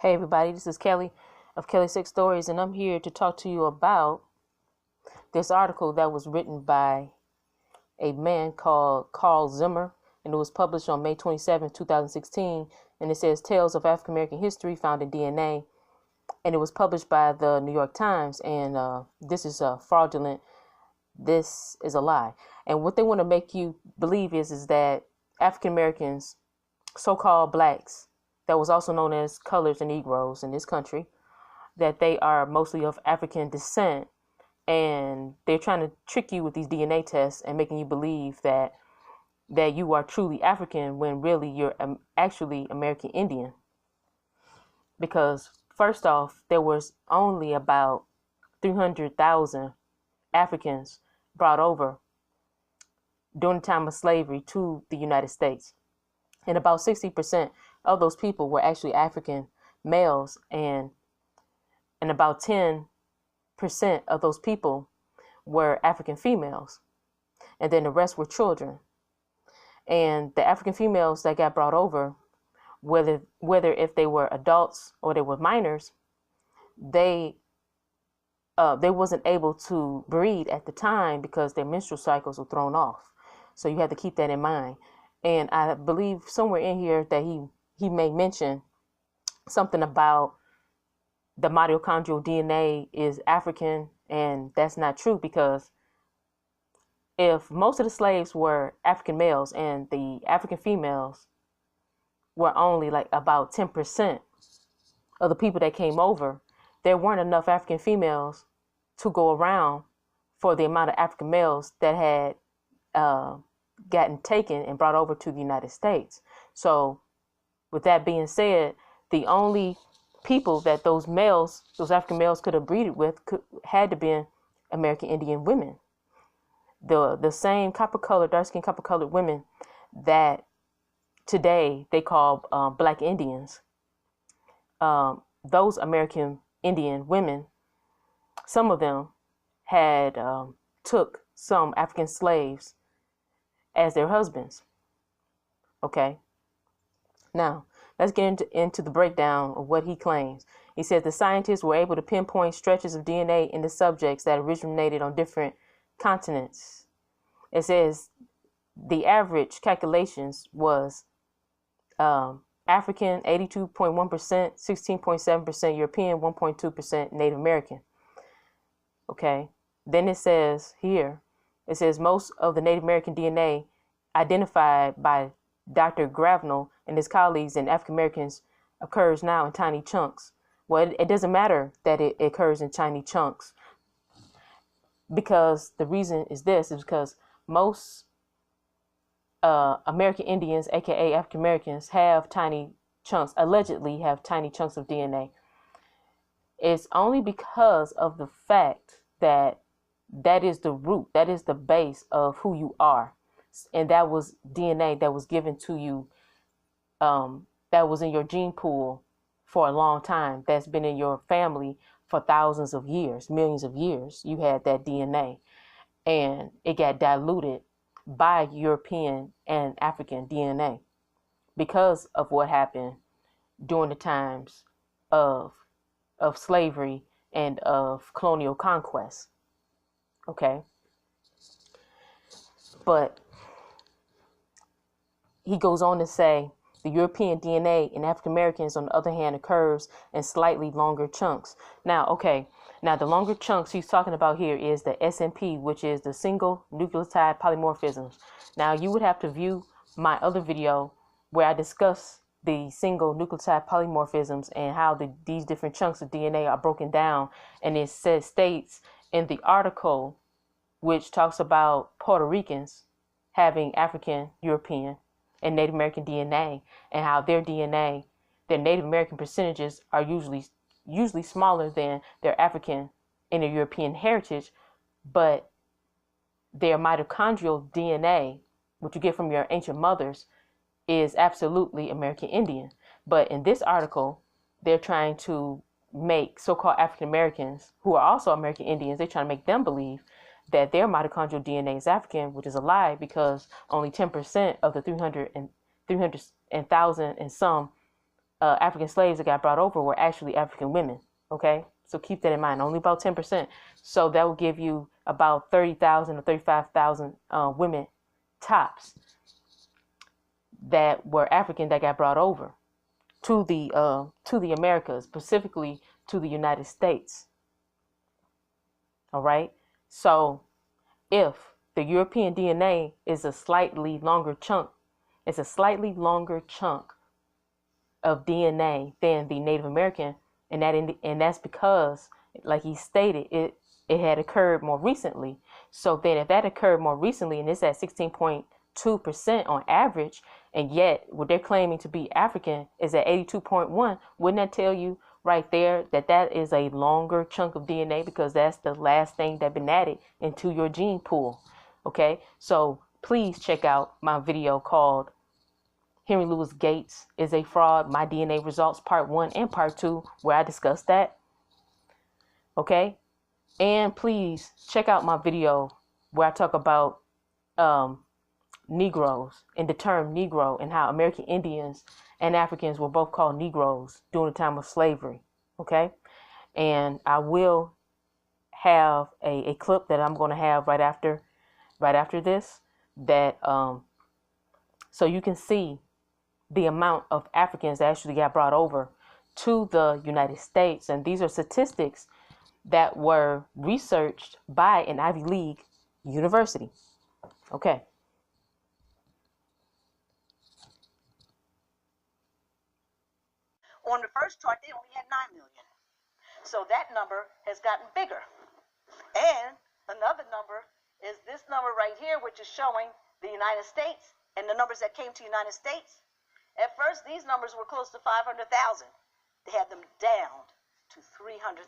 Hey everybody, this is Kelly of Kelly Six Stories, and I'm here to talk to you about this article that was written by a man called Carl Zimmer, and it was published on May 27, 2016, and it says Tales of African American History Found in DNA, and it was published by the New York Times, and this is fraudulent. This is a lie. And what they want to make you believe is that African Americans, so-called blacks, that was also known as colors and Negroes in this country, that they are mostly of African descent, and they're trying to trick you with these DNA tests and making you believe that you are truly African when really you're actually American Indian. Because first off, there was only about 300,000 Africans brought over during the time of slavery to the United States. And about 60% of those people were actually African males, and about 10% of those people were African females, and then the rest were children. And the African females that got brought over, whether if they were adults or they were minors, they wasn't able to breed at the time because their menstrual cycles were thrown off. So you have to keep that in mind. And I believe somewhere in here that he may mention something about the mitochondrial DNA is African, and that's not true, because if most of the slaves were African males and the African females were only like about 10% of the people that came over, there weren't enough African females to go around for the amount of African males that had gotten taken and brought over to the United States. So with that being said, the only people that those African males could have breeded with had to be American Indian women. The same dark-skinned copper-colored women that today they call black Indians. Those American Indian women, some of them had took some African slaves as their husbands. Okay. Now, let's get into the breakdown of what he claims. He said the scientists were able to pinpoint stretches of DNA in the subjects that originated on different continents. It says the average calculations was African 82.1%, 16.7% European, 1.2% Native American. Okay. Then it says here, it says most of the Native American DNA identified by Dr. Gravnell and his colleagues in African Americans occurs now in tiny chunks. Well, it doesn't matter that it occurs in tiny chunks, because the reason is because most American Indians, aka African Americans, have tiny chunks, allegedly have tiny chunks of DNA. It's only because of the fact that is the root, that is the base of who you are. And that was DNA that was given to you, that was in your gene pool for a long time, that's been in your family for thousands of years, millions of years. You had that DNA, and it got diluted by European and African DNA because of what happened during the times of slavery and of colonial conquest. Okay. But he goes on to say the European DNA in African Americans, on the other hand, occurs in slightly longer chunks. Now, the longer chunks he's talking about here is the SNP, which is the single nucleotide polymorphisms. Now, you would have to view my other video where I discuss the single nucleotide polymorphisms and how these different chunks of DNA are broken down. And it states in the article, which talks about Puerto Ricans having African, European, and Native American DNA, and how their DNA, their Native American percentages are usually smaller than their African and their European heritage, but their mitochondrial DNA, which you get from your ancient mothers, is absolutely American Indian. But in this article, they're trying to make so-called African Americans, who are also American Indians, they're trying to make them believe that their mitochondrial DNA is African, which is a lie, because only 10% of the 300,000 and some African slaves that got brought over were actually African women. Okay, so keep that in mind. Only about 10%. So that will give you about 30,000 or 35,000 women tops that were African that got brought over to the Americas, specifically to the United States. All right. So if the European DNA is a slightly longer chunk, it's a slightly longer chunk of DNA than the Native American, and that's because, like he stated, it had occurred more recently. So then, if that occurred more recently, and it's at 16.2% on average, and yet what they're claiming to be African is at 82.1, wouldn't that tell you right there that that is a longer chunk of DNA, because that's the last thing that been added into your gene pool? Okay, so please check out my video called Henry Louis Gates is a Fraud, My DNA Results, Part 1 and Part 2, where I discuss that. Okay, and please check out my video where I talk about Negroes and the term Negro, and how American Indians and Africans were both called Negroes during the time of slavery. Okay, and I will have a clip that I'm going to have right after this, that so you can see the amount of Africans that actually got brought over to the United States. And these are statistics that were researched by an Ivy League university. Okay. On the first chart, they only had 9 million. So that number has gotten bigger. And another number is this number right here, which is showing the United States and the numbers that came to the United States. At first, these numbers were close to 500,000. They had them down to 300,000.